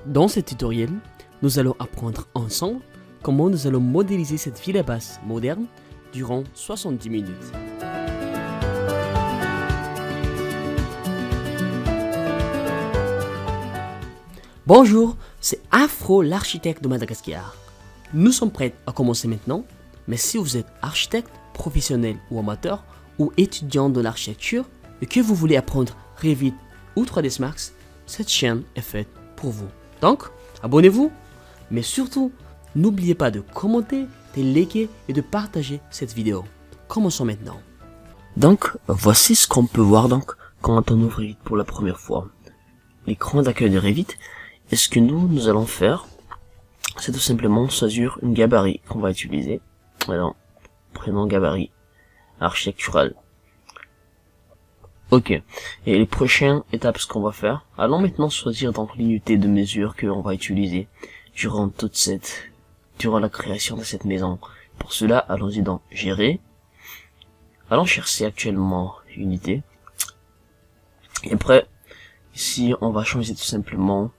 Dans ce tutoriel, nous allons apprendre ensemble comment nous allons modéliser cette ville à base moderne durant 70 minutes. Bonjour, c'est Afro, l'architecte de Madagascar. Nous sommes prêts à commencer maintenant, mais si vous êtes architecte, professionnel ou amateur, ou étudiant de l'architecture, et que vous voulez apprendre Revit ou 3ds Max, cette chaîne est faite pour vous. Donc, abonnez-vous, mais surtout, n'oubliez pas de commenter, de liker et de partager cette vidéo. Commençons maintenant. Donc, voici ce qu'on peut voir quand on ouvre Revit pour la première fois. L'écran d'accueil de Revit. Et ce que nous allons faire, c'est tout simplement choisir une gabarit qu'on va utiliser. Alors, prenons gabarit architectural. Ok. Et les prochaines étapes, ce qu'on va faire, allons maintenant choisir l'unité de mesure que l'on va utiliser durant la création de cette maison. Pour cela, allons-y dans gérer. Allons chercher actuellement unité. Et après, ici, on va changer tout simplement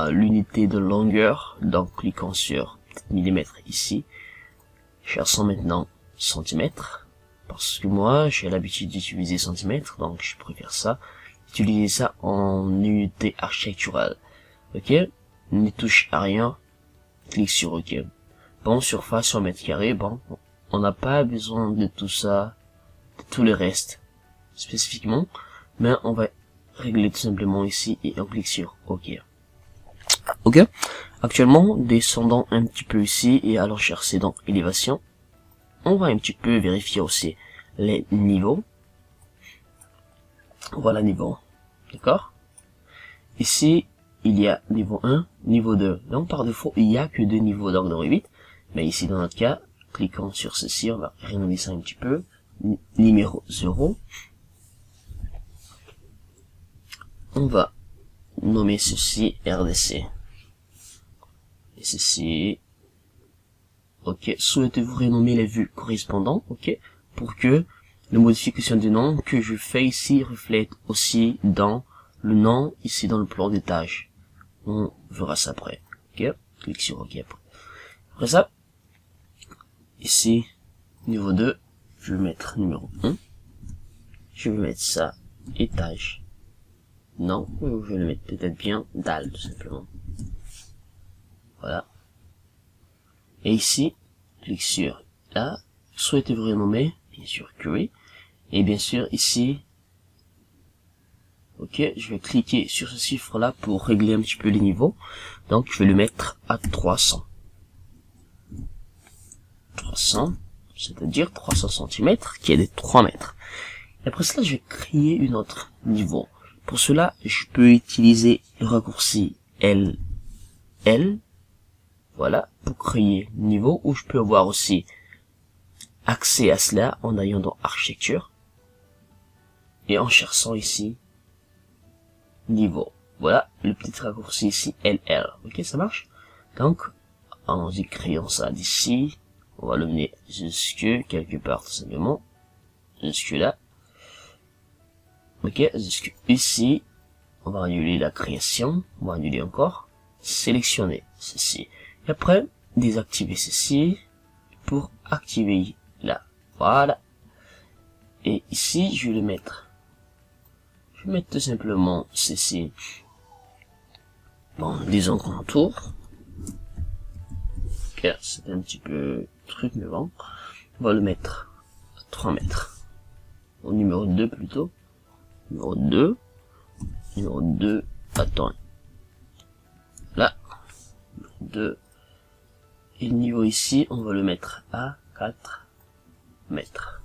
l'unité de longueur, donc cliquons sur millimètres ici, cherchons maintenant centimètres, parce que moi j'ai l'habitude d'utiliser centimètres, donc je préfère ça, utiliser ça en unité architecturale. Ok, ne touche à rien, clique sur ok. Bon, surface sur mètre carré, bon, on n'a pas besoin de tout ça, de tout le reste spécifiquement, mais on va régler tout simplement ici et on clique sur ok. Ok, actuellement, descendons un petit peu ici et allons chercher dans élévation. On va un petit peu vérifier aussi les niveaux. Voilà niveau, d'accord. Ici, il y a niveau 1, niveau 2. Donc par défaut, il n'y a que deux niveaux dans Revit. Mais ici, dans notre cas, cliquons sur ceci, on va renommer ça un petit peu. Numéro 0. On va nommer ceci RDC. Et ceci, ok, souhaitez-vous renommer les vues correspondantes, ok, pour que la modification du nom que je fais ici reflète aussi dans le nom, ici dans le plan d'étage. On verra ça après, ok, clique sur ok après. Après ça, ici, niveau 2, je vais mettre numéro 1, je vais mettre ça, étage. Non, je vais le mettre peut-être bien dalle, tout simplement. Voilà. Et ici, clique sur là. Souhaitez-vous renommer? Bien sûr que oui. Et bien sûr, ici, ok, je vais cliquer sur ce chiffre-là pour régler un petit peu les niveaux. Donc, je vais le mettre à 300. 300, c'est-à-dire 300 cm, qui est de 3 mètres. Et après cela, je vais créer une autre niveau. Pour cela, je peux utiliser le raccourci L, voilà, pour créer niveau, ou je peux avoir aussi accès à cela en allant dans architecture, et en cherchant ici, niveau. Voilà, le petit raccourci ici, LL. Ok, ça marche? Donc, en y créant ça d'ici, on va le mener jusque quelque part, tout simplement, jusque là. Ok, jusque ici, on va annuler la création, on va annuler encore, sélectionner ceci, et après, désactiver ceci, pour activer là, voilà, et ici, je vais mettre tout simplement ceci, bon, disons contour, ok, c'est un petit peu truc, mais bon, on va le mettre à 3 mètres, au numéro 2 plutôt, numéro 2, attends, là, 2, et le niveau ici, on va le mettre à 4 mètres.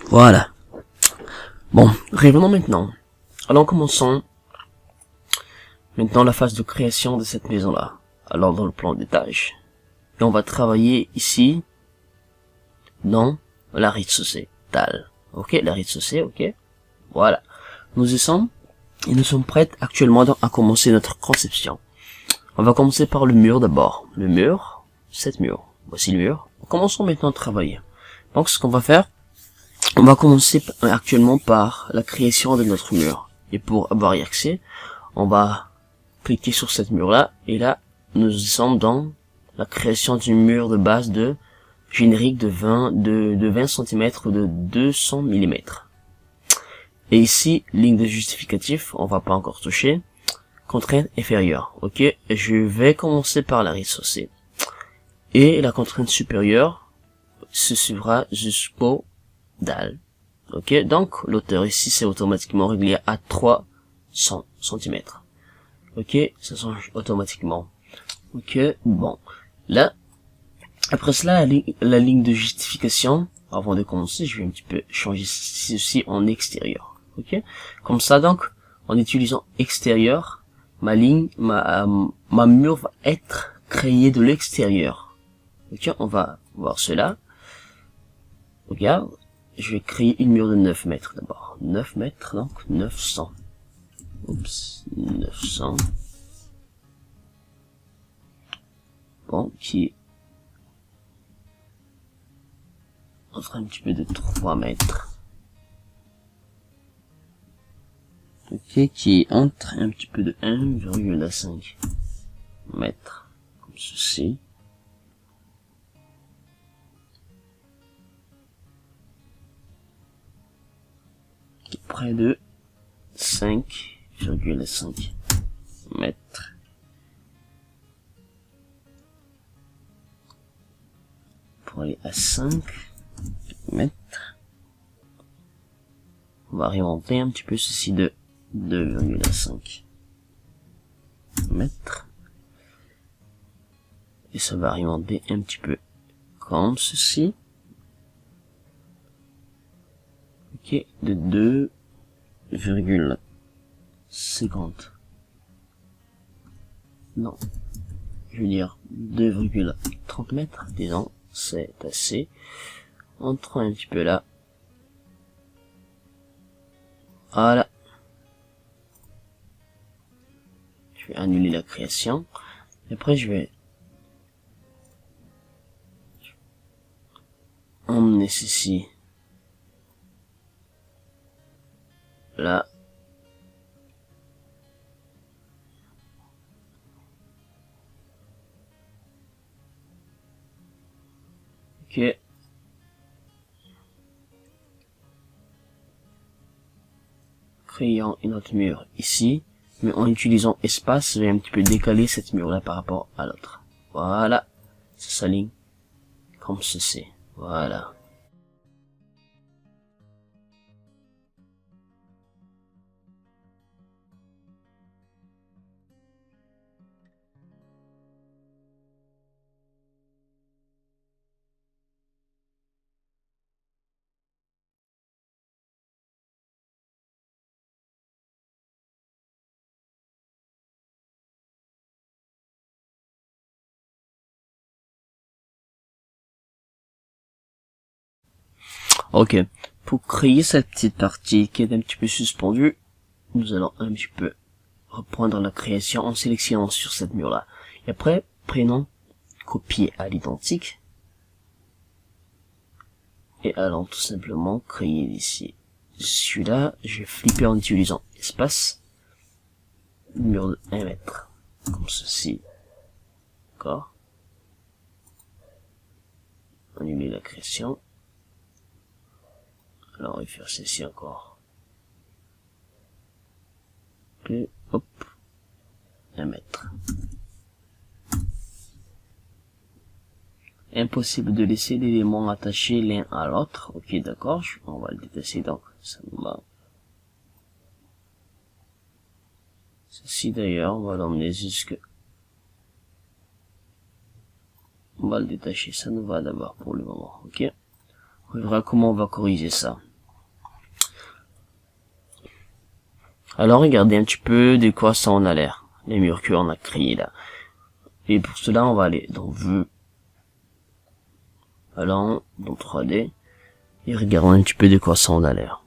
Voilà. Bon, revenons maintenant. Alors commençons maintenant la phase de création de cette maison-là. Alors dans le plan d'étage. Et on va travailler ici dans la rez-de-chaussée, dalle. Ok, la rez-de-chaussée, ok. Voilà. Nous y sommes. Et nous sommes prêts actuellement à commencer notre conception. On va commencer par le mur d'abord. Le mur, cet mur. Voici le mur. Commençons maintenant à travailler. Donc ce qu'on va faire, on va commencer actuellement par la création de notre mur. Et pour avoir y accès, on va cliquer sur cette mur là, et là nous sommes dans la création d'une mur de base de générique de 20 cm de 200 mm. Et ici, ligne de justificatif, on va pas encore toucher. Contrainte inférieure, ok. Je vais commencer par la ressaucer. Et la contrainte supérieure se suivra jusqu'au dalle. Ok, donc l'auteur ici c'est automatiquement réglé à 300 cm. Ok, ça change automatiquement. Ok, bon. Là, après cela, la ligne de justification, avant de commencer, je vais un petit peu changer ceci en extérieur. Ok, comme ça donc, en utilisant extérieur, ma mur va être créée de l'extérieur. Ok, on va voir cela. Regarde, je vais créer une mur de 9 mètres d'abord. 9 mètres, donc 900. Oups, 900. Bon, qui est entre un petit peu de 3 mètres. Ok, qui est entre un petit peu de 1,5 mètres, comme ceci. Près de 5,5 mètres. Pour aller à 5 mètres, on va remonter un petit peu ceci de 2,5 mètres. Et ça va remonter un petit peu comme ceci. Ok, de 2,50. Non, je veux dire 2,30 mètres, disons, c'est assez. Entrons un petit peu là. Voilà. Je vais annuler la création. Et après, je vais emmener ceci là. Ok. Créant une autre mur ici, mais en utilisant espace, je vais un petit peu décaler cette mur là par rapport à l'autre. Voilà. Ça s'aligne comme ceci. Voilà. Ok. Pour créer cette petite partie qui est un petit peu suspendue, nous allons un petit peu reprendre la création en sélectionnant sur cette mur là. Et après, prenons copier à l'identique. Et allons tout simplement créer ici. Celui-là, je vais flipper en utilisant espace. Mur de 1 mètre. Comme ceci. D'accord. Annuler la création. Alors, on va faire ceci encore. Et hop. 1 mètre. Impossible de laisser l'élément attaché l'un à l'autre. Ok, d'accord. On va le détacher donc. Ça nous va. Ceci d'ailleurs, on va l'emmener jusque. On va le détacher. Ça nous va d'abord pour le moment. Ok. On verra comment on va corriger ça. Alors regardez un petit peu de quoi ça en a l'air. Les murs qu'on a créés là. Et pour cela, on va aller dans Vue. Allons dans 3D. Et regardons un petit peu de quoi ça en a l'air.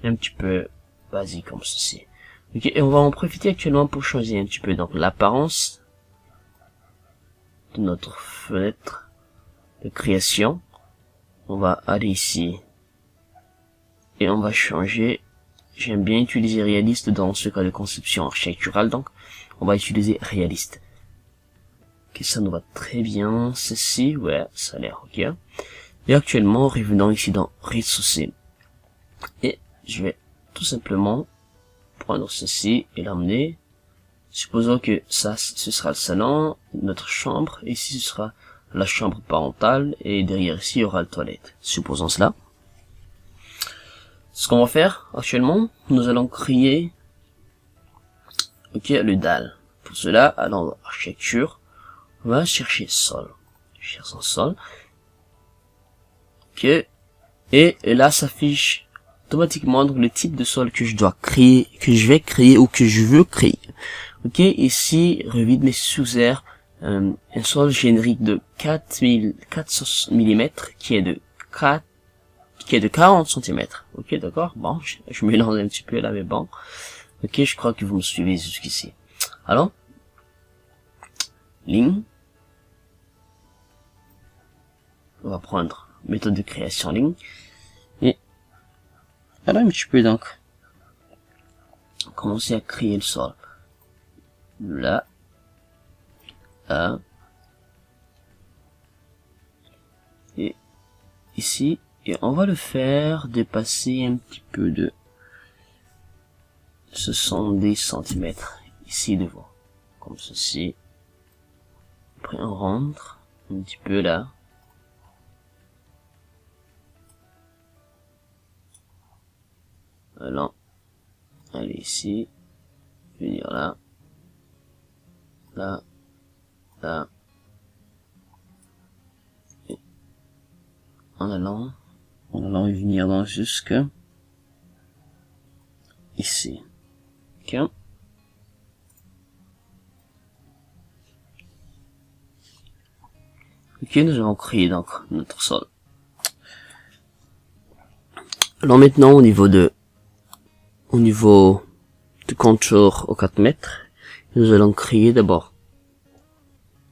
Un petit peu basique comme ceci. Ok, et on va en profiter actuellement pour changer un petit peu donc l'apparence de notre fenêtre de création. On va aller ici. Et on va changer j'aime bien utiliser réaliste dans ce cas de conception architecturale, donc on va utiliser réaliste. Ok, ça nous va très bien. Ceci, ouais, ça a l'air ok. Et actuellement, revenons ici dans rez-de-chaussée. Et je vais tout simplement prendre ceci et l'emmener. Supposons que ça, ce sera le salon, notre chambre, et ici ce sera la chambre parentale, et derrière ici il y aura la toilette. Supposons cela. Ce qu'on va faire actuellement, nous allons créer ok, le dalle. Pour cela, allons dans architecture, on va chercher sol. Cherche un sol. Ok. Et là s'affiche automatiquement donc le type de sol que je dois créer, que je vais créer ou que je veux créer. Ok, ici, revide mes sous-air, un sol générique de 400 mm qui est de 40 cm. Ok, d'accord. Bon, je mélange un petit peu là, mais bon. Ok, je crois que vous me suivez jusqu'ici. Alors, ligne. On va prendre méthode de création ligne. Et, alors un petit peu donc, commencer à créer le sol. Là, et ici, et on va le faire dépasser un petit peu de 70 cm ici devant, comme ceci. Après on rentre un petit peu là. Alors, allez ici, venir là. Là, là, et en allant venir dans jusque ici. Ok. Ok, nous allons créer donc notre sol. Alors maintenant au niveau de contour aux 4 mètres, nous allons créer d'abord.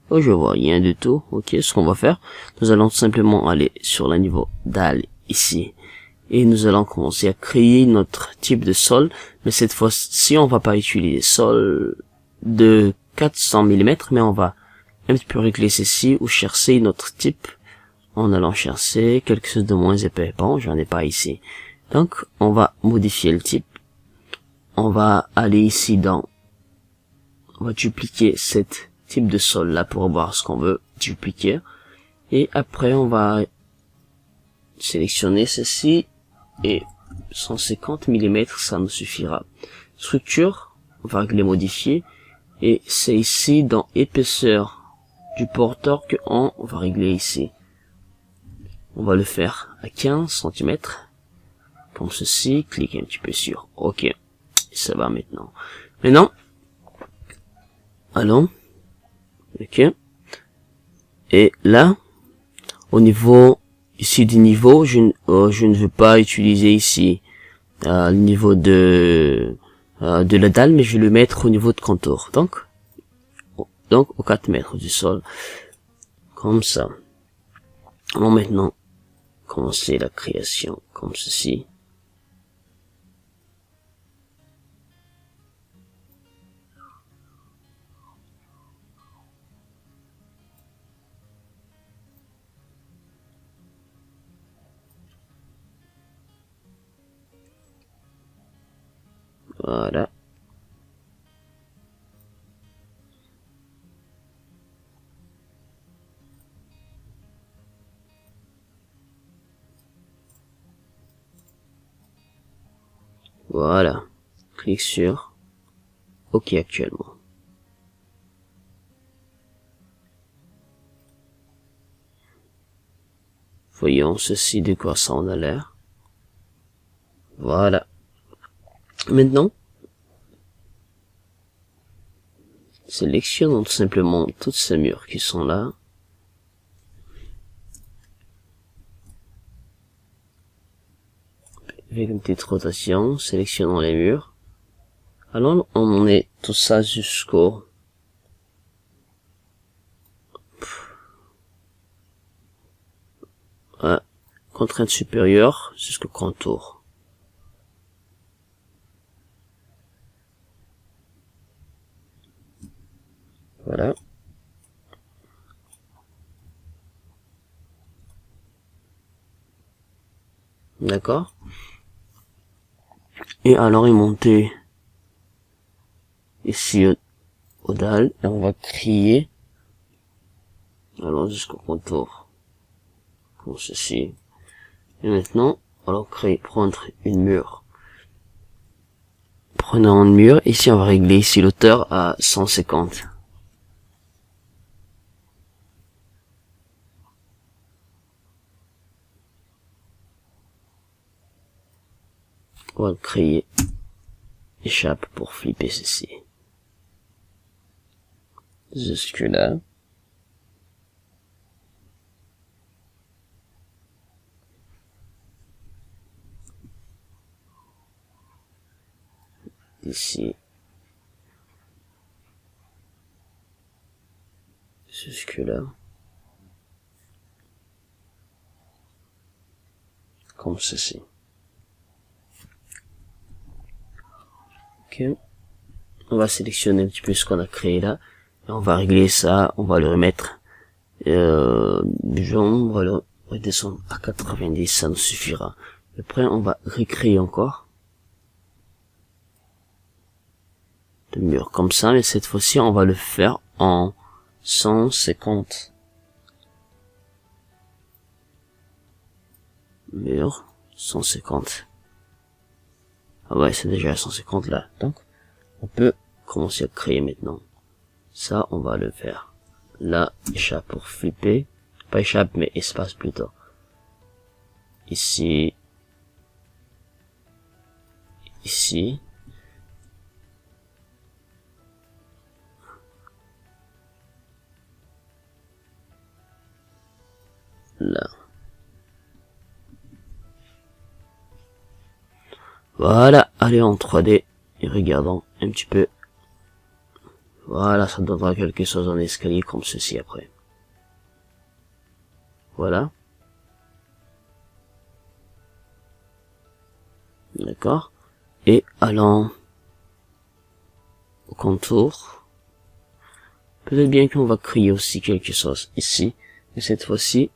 Oh, je vois rien du tout. Ok, ce qu'on va faire, nous allons simplement aller sur le niveau dalle ici. Et nous allons commencer à créer notre type de sol. Mais cette fois-ci, on va pas utiliser sol de 400 mm, mais on va un petit peu régler ceci ou chercher notre type en allant chercher quelque chose de moins épais. Bon, j'en ai pas ici. Donc, on va modifier le type. On va aller ici on va dupliquer cette type de sol là pour voir ce qu'on veut dupliquer. Et après, on va sélectionner ceci et 150 mm, ça nous suffira. Structure, on va les modifier. Et c'est ici dans épaisseur du porteur que on va régler ici. On va le faire à 15 cm. Comme ceci, cliquez un petit peu sur OK. Ça va maintenant. Maintenant, allons. OK. Et là, au niveau, ici du niveau, je ne veux pas utiliser ici le niveau de la dalle, mais je vais le mettre au niveau de contour. Donc aux 4 mètres du sol. Comme ça. On va maintenant commencer la création comme ceci. Voilà. Voilà. Clique sur OK actuellement. Voyons ceci de quoi ça en a l'air. Voilà. Maintenant, sélectionnons tout simplement toutes ces murs qui sont là. Avec une petite rotation, sélectionnons les murs. Alors, on en est tout ça jusqu'au contrainte supérieure jusqu'au contour. Voilà. D'accord. Et alors, il monter ici au dalle, et on va crier. Alors, jusqu'au contour. Comme ceci. Et maintenant, alors prendre une mur. Prenons un mur. Ici, on va régler ici l'auteur à 150. On va créer échappe pour flipper ceci. Jusque là. Ici. Jusque là. Comme ceci. Ok. On va sélectionner un petit peu ce qu'on a créé là. Et on va régler ça. On va le remettre. On va le redescendre à 90. Ça nous suffira. Après, on va recréer encore. Le mur comme ça. Mais cette fois-ci, on va le faire en 150. Mur 150. Ah ouais, c'est déjà à 150 là. Donc, on peut commencer à créer maintenant. Ça, on va le faire. Là, échappe pour flipper. Pas échappe, mais espace plutôt. Ici. Ici. Là. Voilà, allez en 3D et regardons un petit peu. Voilà, ça donnera quelque chose en escalier comme ceci après. Voilà. D'accord. Et allons au contour. Peut-être bien qu'on va créer aussi quelque chose ici. Et cette fois-ci,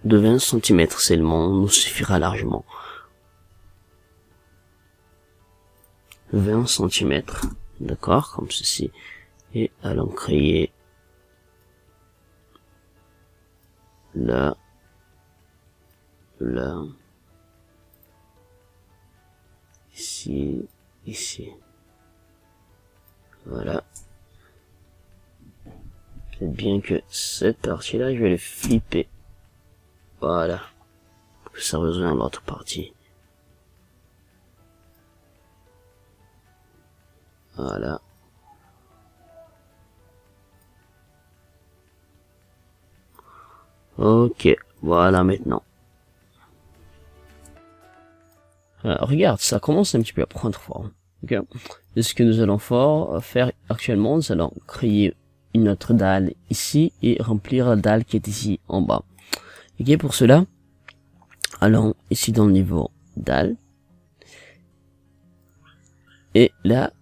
de 20 cm seulement nous suffira largement. 20 cm, d'accord, comme ceci. Et allons créer là, là, ici, ici. Voilà. C'est bien que cette partie-là, je vais le flipper. Voilà. Pour que ça rejoigne l'autre partie. Voilà. Ok. Voilà maintenant. Regarde, ça commence un petit peu à prendre forme. Ok. Et ce que nous allons faire actuellement, nous allons créer une autre dalle ici et remplir la dalle qui est ici en bas. Ok, pour cela, allons ici dans le niveau dalle. Et là,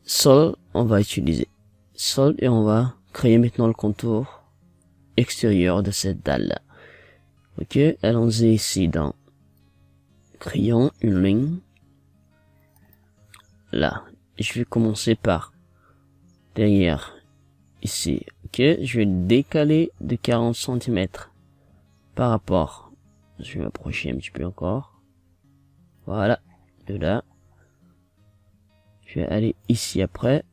sol, on va utiliser sol et on va créer maintenant le contour extérieur de cette dalle là. Ok, allons-y ici dans crayon, une ligne. Là, je vais commencer par derrière ici. Ok, je vais décaler de 40 cm par rapport. Je vais m'approcher un petit peu encore. Voilà, de là. Je vais aller ici après.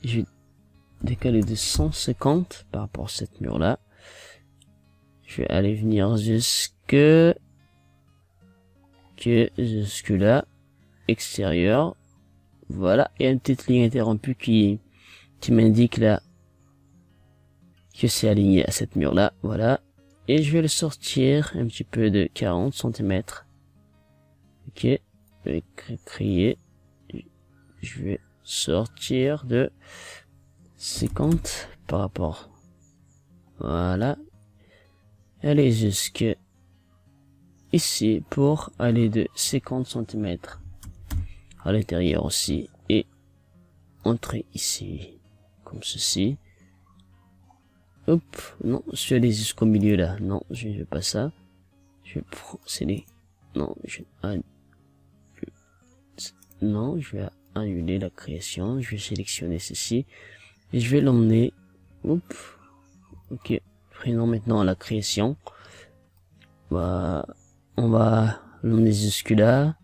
Je vais décaler de 150 par rapport à cette mur là. Je vais aller venir jusque là, extérieur. Voilà, et une petite ligne interrompue qui m'indique là que c'est aligné à cette mur là. Voilà, et je vais le sortir un petit peu de 40 cm. Ok, je vais créer. Je vais sortir de 50 par rapport. Voilà. Allez jusque ici pour aller de 50 cm à l'intérieur aussi et entrer ici comme ceci. Hop, non, je suis allé jusqu'au milieu là. Non, je ne veux pas ça. Je vais procéder. Non, non, je vais annuler la création. Je vais sélectionner ceci et je vais l'emmener. Hop, ok. Prenons maintenant la création. Bah, on va l'emmener jusque là.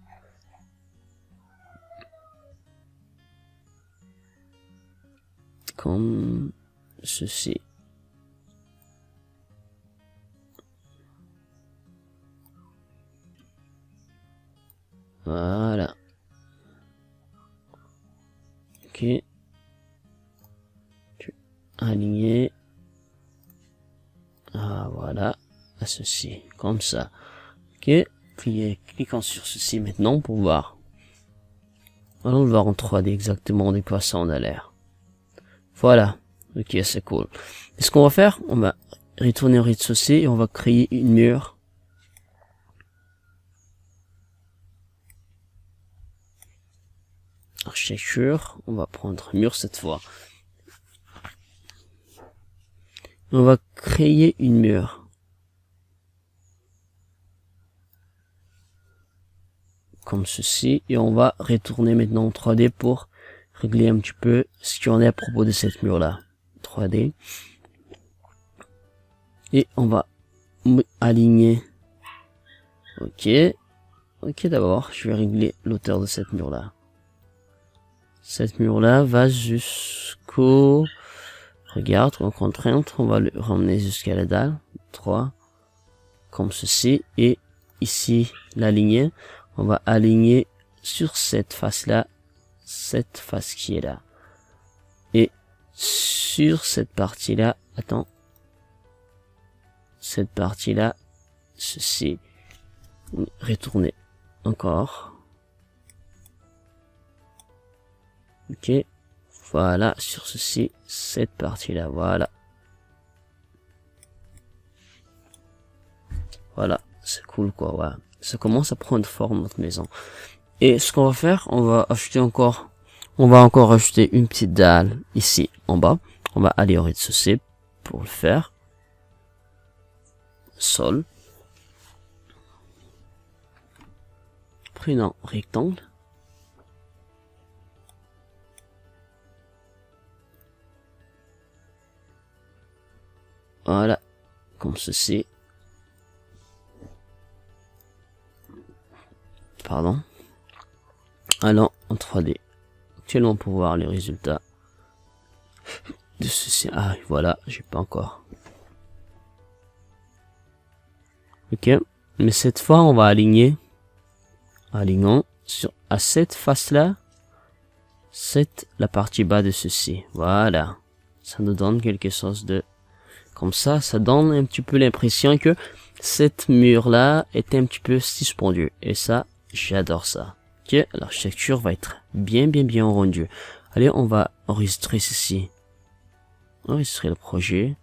Comme ceci. Voilà. Ok. Aligner. Ah, voilà. À ceci. Comme ça. Ok. Cliquons sur ceci maintenant pour voir. Allons le voir en 3D exactement de quoi ça en a l'air. Voilà. Ok, c'est cool. Et ce qu'on va faire, on va retourner au rez-de-chaussée et on va créer une mur. Architecture, on va prendre mur cette fois. On va créer une mur. Comme ceci. Et on va retourner maintenant en 3D pour régler un petit peu ce qu'il y en est à propos de cette mur là. 3D. Et on va aligner. Ok. Ok, d'abord, je vais régler l'auteur de cette mur là. Cette mur là va jusqu'au... Regarde, en contrainte, on va le ramener jusqu'à la dalle. 3. Comme ceci. Et ici, l'aligner. On va aligner sur cette face-là, cette face qui est là. Et sur cette partie-là, attends. Cette partie-là, ceci. Retourner encore. Ok. Voilà, sur ceci, cette partie-là, voilà. Voilà, c'est cool quoi, ouais. Ça commence à prendre forme notre maison. Et ce qu'on va faire, on va encore ajouter une petite dalle ici en bas. On va aller au rez-de-chaussée pour le faire. Sol. Prenons rectangle. Voilà, comme ceci. Pardon. Allons en 3D. Actuellement pour voir les résultats de ceci. Ah, voilà, j'ai pas encore. Ok, mais cette fois on va aligner. Alignons à cette face là. La partie bas de ceci. Voilà. Ça nous donne quelque chose de... Comme ça donne un petit peu l'impression que cette mur là est un petit peu suspendu. Et ça, j'adore ça. Ok, l'architecture va être bien rendue. Allez, on va enregistrer ceci. Enregistrer le projet.